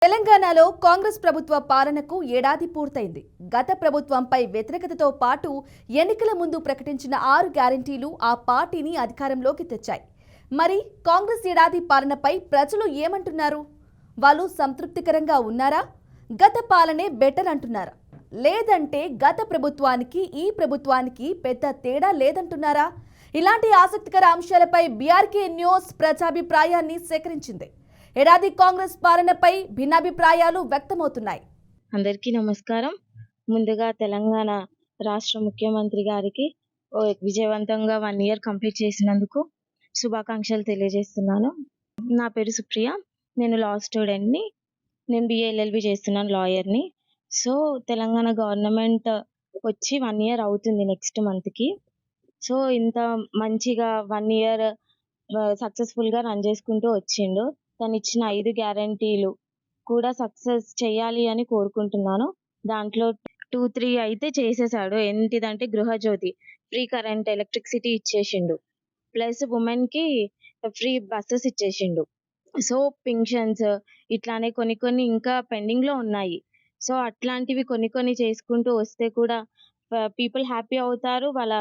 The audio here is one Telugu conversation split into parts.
తెలంగాణలో కాంగ్రెస్ ప్రభుత్వ పాలనకు ఏడాది పూర్తయింది. గత ప్రభుత్వంపై వ్యతిరేకతతో పాటు ఎన్నికల ముందు ప్రకటించిన 6 గ్యారెంటీలు ఆ పార్టీని అధికారంలోకి తెచ్చాయి. మరి కాంగ్రెస్ ఏడాది పాలనపై ప్రజలు ఏమంటున్నారు? వాళ్ళు సంతృప్తికరంగా ఉన్నారా? గత పాలనే బెటర్ అంటున్నారా? లేదంటే గత ప్రభుత్వానికి ఈ ప్రభుత్వానికి పెద్ద తేడా లేదంటున్నారా? ఇలాంటి ఆసక్తికర అంశాలపై బీఆర్కే న్యూస్ ప్రజాభిప్రాయాన్ని సేకరించింది. ఏడాది కాంగ్రెస్ పాలనపై భిన్నాభిప్రాయాలు వ్యక్తమవుతున్నాయి. అందరికీ నమస్కారం. ముందుగా తెలంగాణ రాష్ట్ర ముఖ్యమంత్రి గారికి విజయవంతంగా 1 ఇయర్ కంప్లీట్ చేసినందుకు శుభాకాంక్షలు తెలియజేస్తున్నాను. నా పేరు సుప్రియ. నేను లా స్టూడెంట్ని. నేను BA LLB చేస్తున్నాను, లాయర్ని. సో తెలంగాణ గవర్నమెంట్ వచ్చి 1 ఇయర్ అవుతుంది నెక్స్ట్ మంత్కి. సో ఇంత మంచిగా 1 ఇయర్ సక్సెస్ఫుల్గా రన్ చేసుకుంటూ వచ్చిండు. తను ఇచ్చిన 5 గ్యారంటీలు కూడా సక్సెస్ చేయాలి అని కోరుకుంటున్నాను. దాంట్లో 2-3 అయితే చేసేసాడు. ఏంటిదంటే గృహజ్యోతి, ఫ్రీ కరెంట్ ఎలక్ట్రిసిటీ ఇచ్చేసిండు, ప్లస్ ఉమెన్కి ఫ్రీ బస్సెస్ ఇచ్చేసిండు. సో పింఛన్స్ ఇట్లానే కొన్ని ఇంకా పెండింగ్లో ఉన్నాయి. సో అట్లాంటివి కొన్ని చేసుకుంటూ వస్తే కూడా పీపుల్ హ్యాపీ అవుతారు. వాళ్ళ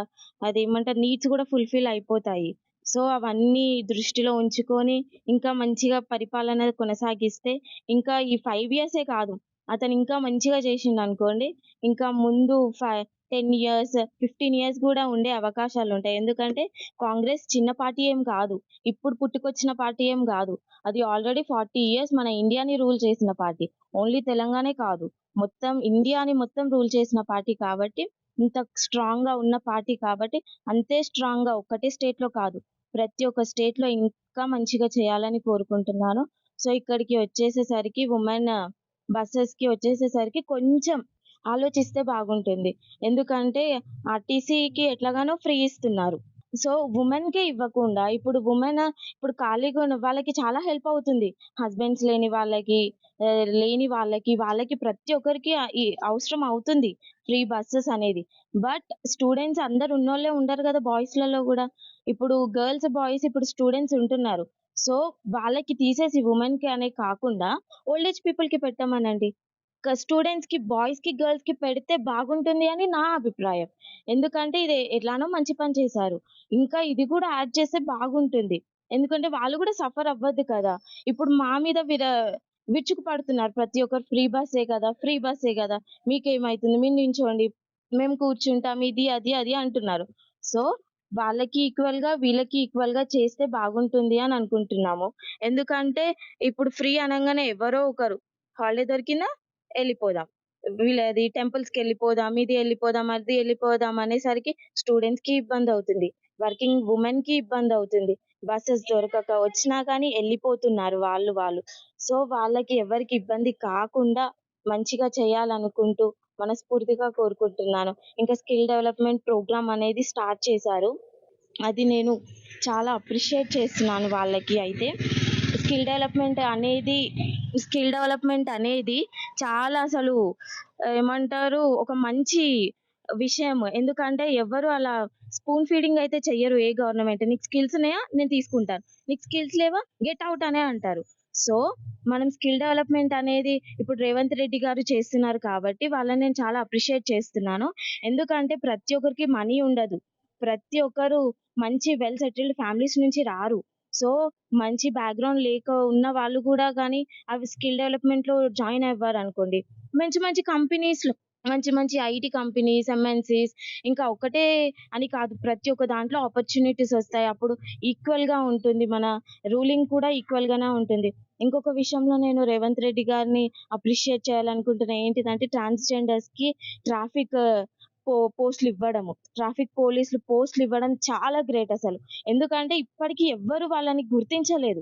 అదేమంటారు నీడ్స్ కూడా ఫుల్ఫిల్ అయిపోతాయి. సో అవన్నీ దృష్టిలో ఉంచుకొని ఇంకా మంచిగా పరిపాలన కొనసాగిస్తే ఇంకా ఈ 5 ఇయర్సే కాదు, అతను ఇంకా మంచిగా చేసిండు అనుకోండి, ఇంకా ముందు 10 ఇయర్స్ 15 ఇయర్స్ కూడా ఉండే అవకాశాలు ఉంటాయి. ఎందుకంటే కాంగ్రెస్ చిన్న పార్టీ ఏం కాదు, ఇప్పుడు పుట్టుకొచ్చిన పార్టీ ఏం కాదు. అది ఆల్రెడీ 40 ఇయర్స్ మన ఇండియాని రూల్ చేసిన పార్టీ. ఓన్లీ తెలంగాణే కాదు, మొత్తం ఇండియాని మొత్తం రూల్ చేసిన పార్టీ కాబట్టి, ఇంత స్ట్రాంగ్గా ఉన్న పార్టీ కాబట్టి, అంతే స్ట్రాంగ్గా ఒక్కటే స్టేట్లో కాదు ప్రతి ఒక్క స్టేట్లో ఇంకా మంచిగా చేయాలని కోరుకుంటున్నాను. సో ఇక్కడికి వచ్చేసేసరికి ఉమెన్ బస్సెస్కి వచ్చేసేసరికి కొంచెం ఆలోచిస్తే బాగుంటుంది. ఎందుకంటే ఆర్టీసీకి ఎట్లాగానో ఫ్రీ ఇస్తున్నారు. సో ఉమెన్కే ఇవ్వకుండా ఇప్పుడు ఖాళీగా ఉన్న వాళ్ళకి చాలా హెల్ప్ అవుతుంది. హస్బెండ్స్ లేని వాళ్ళకి, వాళ్ళకి ప్రతి ఒక్కరికి ఈ అవసరం అవుతుంది ఫ్రీ బస్సెస్ అనేది. బట్ స్టూడెంట్స్ అందరు ఉన్నోళ్ళే ఉండరు కదా బాయ్స్లలో కూడా. ఇప్పుడు గర్ల్స్ బాయ్స్ ఇప్పుడు స్టూడెంట్స్ ఉంటున్నారు. సో వాళ్ళకి తీసేసి ఉమెన్కి అనే కాకుండా ఓల్డ్ ఏజ్ పీపుల్కి పెట్టమనండి. స్టూడెంట్స్కి బాయ్స్కి గర్ల్స్కి పెడితే బాగుంటుంది అని నా అభిప్రాయం. ఎందుకంటే ఇది ఎట్లానో మంచి పని చేశారు, ఇంకా ఇది కూడా యాడ్ చేస్తే బాగుంటుంది. ఎందుకంటే వాళ్ళు కూడా సఫర్ అవ్వద్దు కదా. ఇప్పుడు మా మీద విరుచుకు పడుతున్నారు ప్రతి ఒక్కరు. ఫ్రీ బస్సే కదా, మీకేమైతుంది, మీరు నించోండి, మేము కూర్చుంటాం, ఇది అది అంటున్నారు. సో వాళ్ళకి ఈక్వల్గా వీళ్ళకి ఈక్వల్గా చేస్తే బాగుంటుంది అని అనుకుంటున్నాము. ఎందుకంటే ఇప్పుడు ఫ్రీ అనగానే ఎవరో ఒకరు హాలిడే దొరికిందా వెళ్ళిపోదాం, వీళ్ళది టెంపుల్స్కి వెళ్ళిపోదాం, ఇది వెళ్ళిపోదాం, అది వెళ్ళిపోదాం అనేసరికి స్టూడెంట్స్కి ఇబ్బంది అవుతుంది, వర్కింగ్ ఉమెన్కి ఇబ్బంది అవుతుంది. బస్సెస్ దొరకక వచ్చినా కానీ వెళ్ళిపోతున్నారు వాళ్ళు. సో వాళ్ళకి ఎవరికి ఇబ్బంది కాకుండా మంచిగా చేయాలనుకుంటూ మనస్ఫూర్తిగా కోరుకుంటున్నాను. ఇంకా స్కిల్ డెవలప్మెంట్ ప్రోగ్రామ్ అనేది స్టార్ట్ చేశారు. అది నేను చాలా అప్రిషియేట్ చేస్తున్నాను వాళ్ళకి. అయితే స్కిల్ డెవలప్మెంట్ అనేది చాలా అసలు ఏమంటారు ఒక మంచి విషయం. ఎందుకంటే ఎవరు అలా స్పూన్ ఫీడింగ్ అయితే చెయ్యరు ఏ గవర్నమెంట్. నీకు స్కిల్స్ ఉన్నాయా నేను తీసుకుంటాను, నీకు స్కిల్స్ లేవా గెట్ అవుట్ అనే అంటారు. సో మనం స్కిల్ డెవలప్మెంట్ అనేది ఇప్పుడు రేవంత్ రెడ్డి గారు చేస్తున్నారు కాబట్టి వాళ్ళని నేను చాలా అప్రిషియేట్ చేస్తున్నాను. ఎందుకంటే ప్రతి ఒక్కరికి మనీ ఉండదు, ప్రతి ఒక్కరు మంచి వెల్ సెటిల్డ్ ఫ్యామిలీస్ నుంచి రారు. సో మంచి బ్యాక్గ్రౌండ్ లేక ఉన్న వాళ్ళు కూడా కానీ అవి స్కిల్ డెవలప్మెంట్లో జాయిన్ అవ్వారు అనుకోండి, మంచి కంపెనీస్లో మంచి ఐటీ కంపెనీస్, MNCs ఇంకా ఒకటే అని కాదు ప్రతి ఒక్క దాంట్లో ఆపర్చునిటీస్ వస్తాయి. అప్పుడు ఈక్వల్గా ఉంటుంది, మన రూలింగ్ కూడా ఈక్వల్గానే ఉంటుంది. ఇంకొక విషయంలో నేను రేవంత్ రెడ్డి గారిని అప్రిషియేట్ చేయాలనుకుంటున్నాను. ఏంటిదంటే ట్రాన్స్జెండర్స్కి ట్రాఫిక్ ట్రాఫిక్ పోలీసులు పోస్టులు ఇవ్వడం చాలా గ్రేట్ అసలు. ఎందుకంటే ఇప్పటికీ ఎవ్వరు వాళ్ళని గుర్తించలేదు,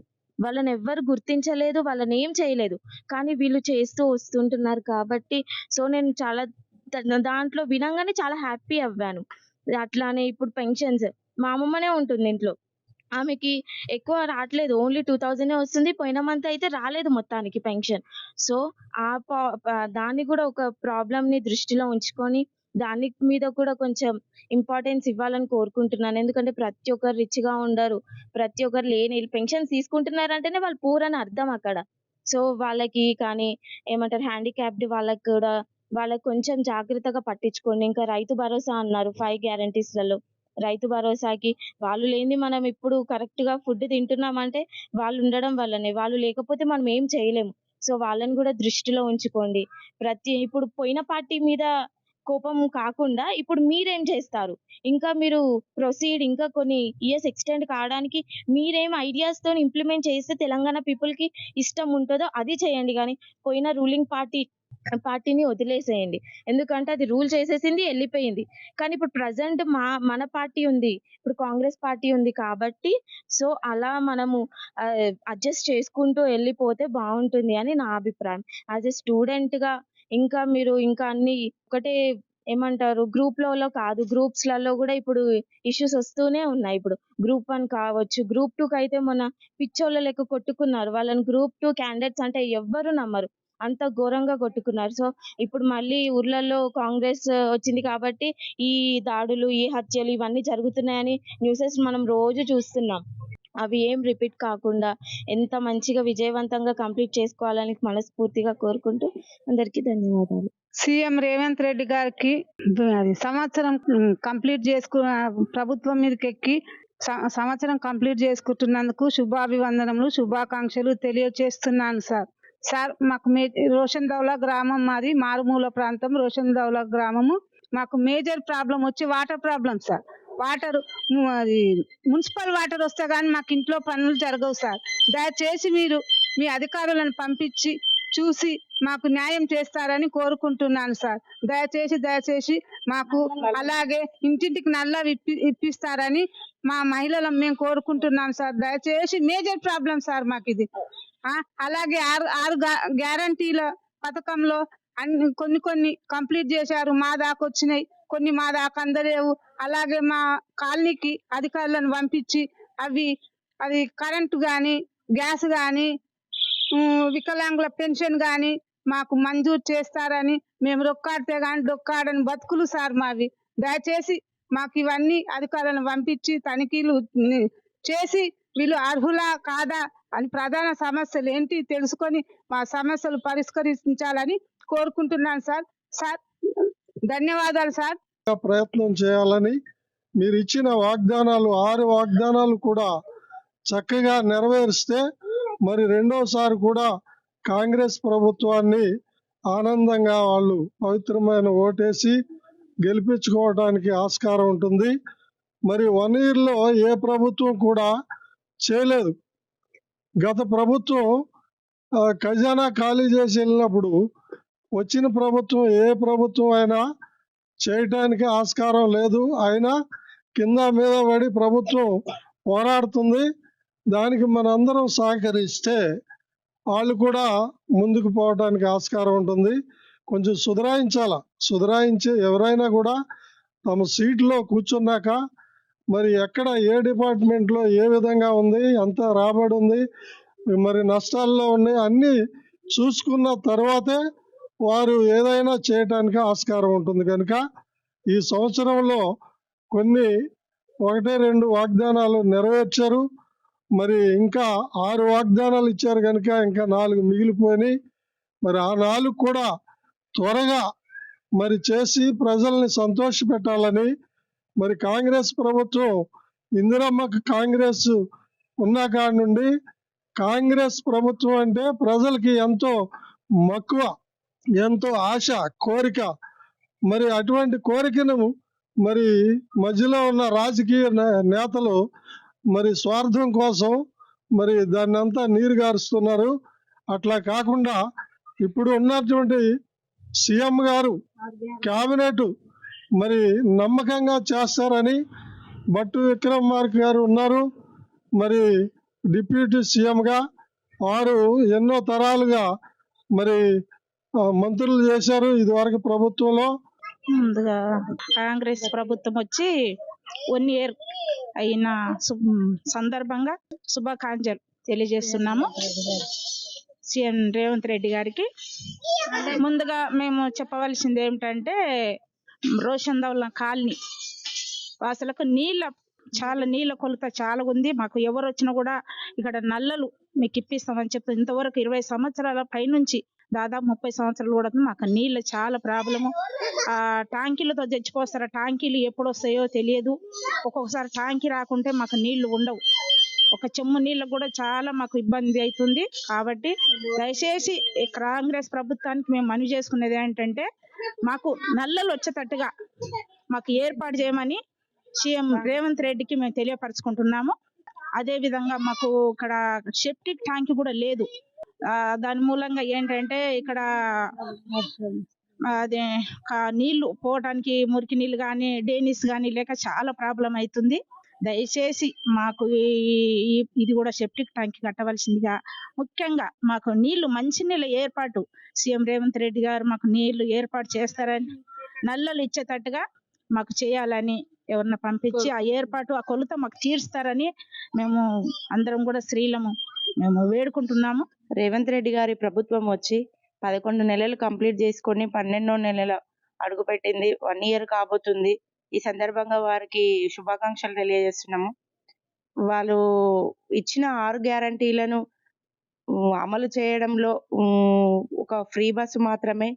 వాళ్ళని ఏం చేయలేదు. కానీ వీళ్ళు చేస్తూ వస్తుంటున్నారు కాబట్టి సో నేను చాలా దాంట్లో వినంగానే చాలా హ్యాపీ అవ్వాను. అట్లానే ఇప్పుడు పెన్షన్స్, మా అమ్మమ్మనే ఉంటుంది ఇంట్లో, ఆమెకి ఎక్కువ రావట్లేదు, ఓన్లీ 2000 వస్తుంది. పోయిన మంత్ అయితే రాలేదు మొత్తానికి పెన్షన్. సో దాన్ని కూడా ఒక ప్రాబ్లమ్ని దృష్టిలో ఉంచుకొని దాని మీద కూడా కొంచెం ఇంపార్టెన్స్ ఇవ్వాలని కోరుకుంటున్నాను. ఎందుకంటే ప్రతి ఒక్కరు రిచ్గా ఉండరు, ప్రతి ఒక్కరు లేని పెన్షన్స్ తీసుకుంటున్నారంటేనే వాళ్ళు పూర్ అని అర్థం అక్కడ. సో వాళ్ళకి కానీ ఏమంటారు హ్యాండిక్యాప్డ్ వాళ్ళకి కూడా వాళ్ళకి కొంచెం జాగ్రత్తగా పట్టించుకోండి. ఇంకా రైతు భరోసా అన్నారు 5 గ్యారంటీస్‌లలో. రైతు భరోసాకి వాళ్ళు లేనిది మనం ఇప్పుడు కరెక్ట్‌గా ఫుడ్ తింటున్నామంటే వాళ్ళు ఉండడం వల్లనే. వాళ్ళు లేకపోతే మనం ఏం చేయలేము. సో వాళ్ళని కూడా దృష్టిలో ఉంచుకోండి. ఇప్పుడు పోయిన పార్టీ మీద కోపం కాకుండా ఇప్పుడు మీరేం చేస్తారు? ఇంకా మీరు ఇంకా కొన్ని ఇయర్స్ ఎక్స్‌టెండ్ కావడానికి మీరేం ఐడియాస్‌తోని ఇంప్లిమెంట్ చేస్తే తెలంగాణ పీపుల్‌కి ఇష్టం ఉంటదో అది చేయండి గానీ, పోయిన రూలింగ్ పార్టీని వదిలేసేయండి. ఎందుకంటే అది రూల్ చేసేసింది, ఎళ్ళిపోయింది. కానీ ఇప్పుడు ప్రెజెంట్ మన పార్టీ ఉంది. ఇప్పుడు కాంగ్రెస్ పార్టీ ఉంది కాబట్టి సో అలా మనము అడ్జస్ట్ చేసుకుంటూ ఎళ్ళిపోతే బావుంటుంది అని నా అభిప్రాయం. యాస్ ఎ స్టూడెంట్‌గా ఇంకా మీరు ఇంకా అన్ని ఒకటే ఏమంటారు గ్రూప్‌లలో కాదు. గ్రూప్స్‌లలో గూడా ఇప్పుడు ఇష్యూస్ వస్తూనే ఉన్నాయి ఇప్పుడు. గ్రూప్ 1 కావచ్చు. గ్రూప్ 2కైతే మొన్న పిచ్చోళ్ళ లెక్క కొట్టుకున్నారు. వాళ్ళని గ్రూప్ 2 క్యాండిడేట్స్ అంటే ఎవ్వరు నమ్మరు. అంత ఘోరంగా కొట్టుకున్నారు. సో, ఇప్పుడు మళ్ళీ ఊర్లలో కాంగ్రెస్ వచ్చింది కాబట్టి ఈ దాడులు, ఈ హత్యలు ఇవన్నీ జరుగుతున్నాయని న్యూసెస్ మనం రోజు చూస్తున్నాం. అవి ఏం రిపీట్ కాకుండా ఎంత మంచిగా విజయవంతంగా కంప్లీట్ చేసుకోవాలని మనస్ఫూర్తిగా కోరుకుంటూ అందరికీ ధన్యవాదాలు. సీఎం రేవంత్ రెడ్డి గారికి అది సంవత్సరం కంప్లీట్ ప్రభుత్వం మీదకెక్కి సంవత్సరం కంప్లీట్ చేసుకుంటున్నందుకు శుభాభివందనములు, శుభాకాంక్షలు తెలియజేస్తున్నాను సార్. సార్ మాకు రోషన్ దౌలా గ్రామం, మాది మారుమూల ప్రాంతం రోషన్ దౌలా గ్రామము. మాకు మేజర్ ప్రాబ్లం వచ్చి water problem sir. Water municipal water వస్తే కానీ మాకు ఇంట్లో పనులు జరగవు సార్. దయచేసి మీరు మీ అధికారులను పంపించి చూసి మాకు న్యాయం చేస్తారని కోరుకుంటున్నాను సార్. దయచేసి మాకు అలాగే ఇంటింటికి నల్ల ఇప్పిస్తారని మా మహిళలు మేము కోరుకుంటున్నాం సార్. దయచేసి మేజర్ ప్రాబ్లం సార్ మాకు ఇది. అలాగే ఆరు గ్యారంటీల పథకంలో కొన్ని కంప్లీట్ చేశారు. మా దాకా వచ్చినాయి, కొన్ని మా దాకా అందలేవు. అలాగే మా కాలనీకి అధికారులను పంపించి అవి కరెంటు కానీ, గ్యాస్ కానీ, వికలాంగుల పెన్షన్ కానీ మాకు మంజూరు చేస్తారని మేము రొక్కాడితే కానీ డొక్కాడని బతుకులు సార్ మావి. దయచేసి మాకు ఇవన్నీ అధికారులను పంపించి తనిఖీలు చేసి వీళ్ళు అర్హులా కాదా అని ప్రధాన సమస్యలు ఏంటి తెలుసుకొని మా సమస్యలు పరిష్కరించాలని కోరుకుంటున్నాను సార్. సార్ ధన్యవాదాలు సార్. ప్రయత్నం చేయాలని మీరు ఇచ్చిన వాగ్దానాలు 6 వాగ్దానాలు కూడా చక్కగా నెరవేరిస్తే మరి రెండోసారి కూడా కాంగ్రెస్ ప్రభుత్వాన్ని ఆనందంగా వాళ్ళు పవిత్రమైన ఓటేసి గెలిపించుకోవడానికి ఆస్కారం ఉంటుంది. మరి 1 yearలో ఏ ప్రభుత్వం కూడా చేయలేదు. గత ప్రభుత్వం ఖజానా ఖాళీ చేసి వెళ్ళినప్పుడు వచ్చిన ప్రభుత్వం ఏ ప్రభుత్వం అయినా చేయటానికి ఆస్కారం లేదు. అయినా కింద మీద పడి ప్రభుత్వం పోరాడుతుంది. దానికి మనందరం సహకరిస్తే వాళ్ళు కూడా ముందుకు పోవడానికి ఆస్కారం ఉంటుంది. కొంచెం సుధరాయించి ఎవరైనా కూడా తమ సీట్లో కూర్చున్నాక మరి ఎక్కడ ఏ డిపార్ట్మెంట్లో ఏ విధంగా ఉంది, ఎంత రాబడి ఉంది, మరి నష్టాల్లో ఉన్నాయి అన్నీ చూసుకున్న తర్వాతే వారు ఏదైనా చేయటానికి ఆస్కారం ఉంటుంది. కనుక ఈ సంవత్సరంలో కొన్ని 1-2 వాగ్దానాలు నెరవేర్చారు. మరి ఇంకా 6 వాగ్దానాలు ఇచ్చారు కనుక ఇంకా 4 మిగిలిపోయినాయి. మరి ఆ 4 కూడా త్వరగా మరి చేసి ప్రజల్ని సంతోష పెట్టాలని మరి కాంగ్రెస్ ప్రభుత్వం ఇందిరమ్మకు కాంగ్రెస్ ఉన్న కాడి నుండి కాంగ్రెస్ ప్రభుత్వం అంటే ప్రజలకి ఎంతో మక్కువ, ఎంతో ఆశ, కోరిక. మరి అటువంటి కోరికను మరి మధ్యలో ఉన్న రాజకీయ నేతలు మరి స్వార్థం కోసం మరి దాన్ని అంతా నీరు గారుస్తున్నారు. అట్లా కాకుండా ఇప్పుడు ఉన్నటువంటి సీఎం గారు క్యాబినెట్ మరి నమ్మకంగా చేస్తారని బట్టు విక్రమార్క గారు ఉన్నారు. మరి డిప్యూటీ సీఎంగా వారు ఎన్నో తరాలుగా మరి మంత్రులు చేశారు ఇదివరకు ప్రభుత్వంలో. ముందుగా కాంగ్రెస్ ప్రభుత్వం వచ్చి 1 year అయిన సందర్భంగా శుభాకాంక్షలు తెలియజేస్తున్నాము సీఎం రేవంత్ రెడ్డి గారికి. ముందుగా మేము చెప్పవలసింది ఏమిటంటే రోషన్ దౌలా కాలనీ వాసులకు నీళ్ళ చాలా నీళ్ళ కొలత చాలా ఉంది. మాకు ఎవరు వచ్చినా కూడా ఇక్కడ నల్లలు మీకు ఇప్పిస్తామని చెప్తే ఇంతవరకు 20 సంవత్సరాల పైనుంచి దాదాపు 30 సంవత్సరాలు కూడా అవుతుంది. మాకు నీళ్ళు చాలా ప్రాబ్లము. ట్యాంకీలతో తెచ్చిపోస్తారు. ట్యాంకీలు ఎప్పుడు వస్తాయో తెలియదు. ఒక్కొక్కసారి ట్యాంకీ రాకుంటే మాకు నీళ్లు ఉండవు. ఒక చెమ్ము నీళ్ళకు కూడా చాలా మాకు ఇబ్బంది అవుతుంది. కాబట్టి దయచేసి ఈ కాంగ్రెస్ ప్రభుత్వానికి మేము మనవి చేసుకునేది ఏంటంటే మాకు నల్లలు వచ్చేటట్టుగా మాకు ఏర్పాటు చేయమని సీఎం రేవంత్ రెడ్డికి మేము తెలియపరచుకుంటున్నాము. అదే విధంగా మాకు ఇక్కడ సెప్టిక్ ట్యాంక్ కూడా లేదు. దాని మూలంగా ఏంటంటే ఇక్కడ అదే నీళ్లు పోవడానికి మురికి నీళ్ళు కానీ డేనిస్ కానీ లేక చాలా ప్రాబ్లం అవుతుంది. దయచేసి మాకు ఇది కూడా సెప్టిక్ ట్యాంక్ కట్టవలసిందిగా, ముఖ్యంగా మాకు నీళ్లు మంచినీళ్ళ ఏర్పాటు సీఎం రేవంత్ రెడ్డి గారు మాకు నీళ్లు ఏర్పాటు చేస్తారని, నల్లలు ఇచ్చేటట్టుగా మాకు చేయాలని ఎవరిని పంపించి ఆ ఏర్పాటు ఆ కొలత మాకు తీరుస్తారని మేము అందరం కూడా స్త్రీలము మేము వేడుకుంటున్నాము. రేవంత్ రెడ్డి గారి ప్రభుత్వం వచ్చి 11 నెలలు కంప్లీట్ చేసుకొని 12వ నెలల అడుగుపెట్టింది. 1 ఇయర్ కాబోతుంది. ఈ సందర్భంగా వారికి శుభాకాంక్షలు తెలియజేస్తున్నాము. వాళ్ళు ఇచ్చిన 6 గ్యారంటీలను అమలు చేయడంలో ఒక ఫ్రీ బస్సు మాత్రమే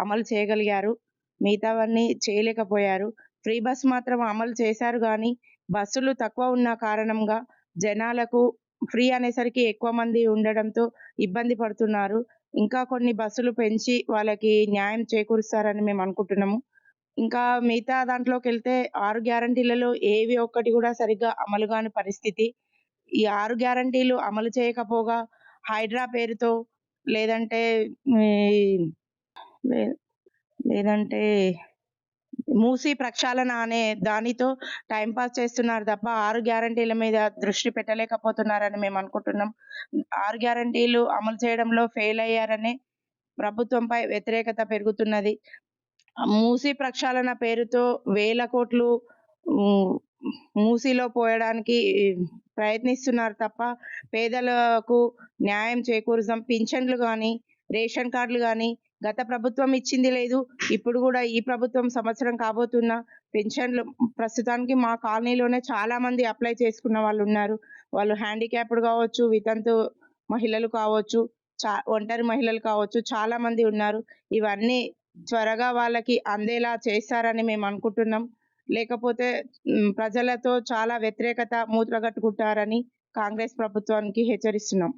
అమలు చేయగలిగారు. మిగతావన్నీ చేయలేకపోయారు. ఫ్రీ బస్ మాత్రం అమలు చేశారు కానీ బస్సులు తక్కువ ఉన్న కారణంగా జనాలకు ఫ్రీ అనేసరికి ఎక్కువ మంది ఉండడంతో ఇబ్బంది పడుతున్నారు. ఇంకా కొన్ని బస్సులు పెంచి వాళ్ళకి న్యాయం చేకూరుస్తారని మేము అనుకుంటున్నాము. ఇంకా మిగతా దాంట్లోకి వెళ్తే 6 గ్యారంటీలలో ఏవి ఒక్కటి కూడా సరిగ్గా అమలు కాని పరిస్థితి. ఈ 6 గ్యారంటీలు అమలు చేయకపోగా హైడ్రా పేరుతో లేదంటే మూసీ ప్రక్షాళన అనే దానితో టైంపాస్ చేస్తున్నారు తప్ప 6 గ్యారంటీల మీద దృష్టి పెట్టలేకపోతున్నారని మేము అనుకుంటున్నాం. 6 గ్యారంటీలు అమలు చేయడంలో ఫెయిల్ అయ్యారని ప్రభుత్వంపై వ్యతిరేకత పెరుగుతున్నది. మూసీ ప్రక్షాళన పేరుతో వేల కోట్లు మూసీలో పోయడానికి ప్రయత్నిస్తున్నారు తప్ప పేదలకు న్యాయం చేకూరుదాం. పింఛన్లు కానీ రేషన్ కార్డులు కానీ గత ప్రభుత్వం ఇచ్చింది లేదు. ఇప్పుడు కూడా ఈ ప్రభుత్వం సంవత్సరం కాబోతున్న పెన్షన్లు ప్రస్తుతానికి మా కాలనీలోనే చాలా మంది అప్లై చేసుకున్న వాళ్ళు ఉన్నారు. వాళ్ళు హ్యాండిక్యాప్డ్ కావచ్చు, వితంతు మహిళలు కావచ్చు, ఒంటరి మహిళలు కావచ్చు, చాలా మంది ఉన్నారు. ఇవన్నీ త్వరగా వాళ్ళకి అందేలా చేస్తారని మేము అనుకుంటున్నాం. లేకపోతే ప్రజలతో చాలా వ్యతిరేకత మూటగట్టుకుంటారని కాంగ్రెస్ ప్రభుత్వానికి హెచ్చరిస్తున్నాం.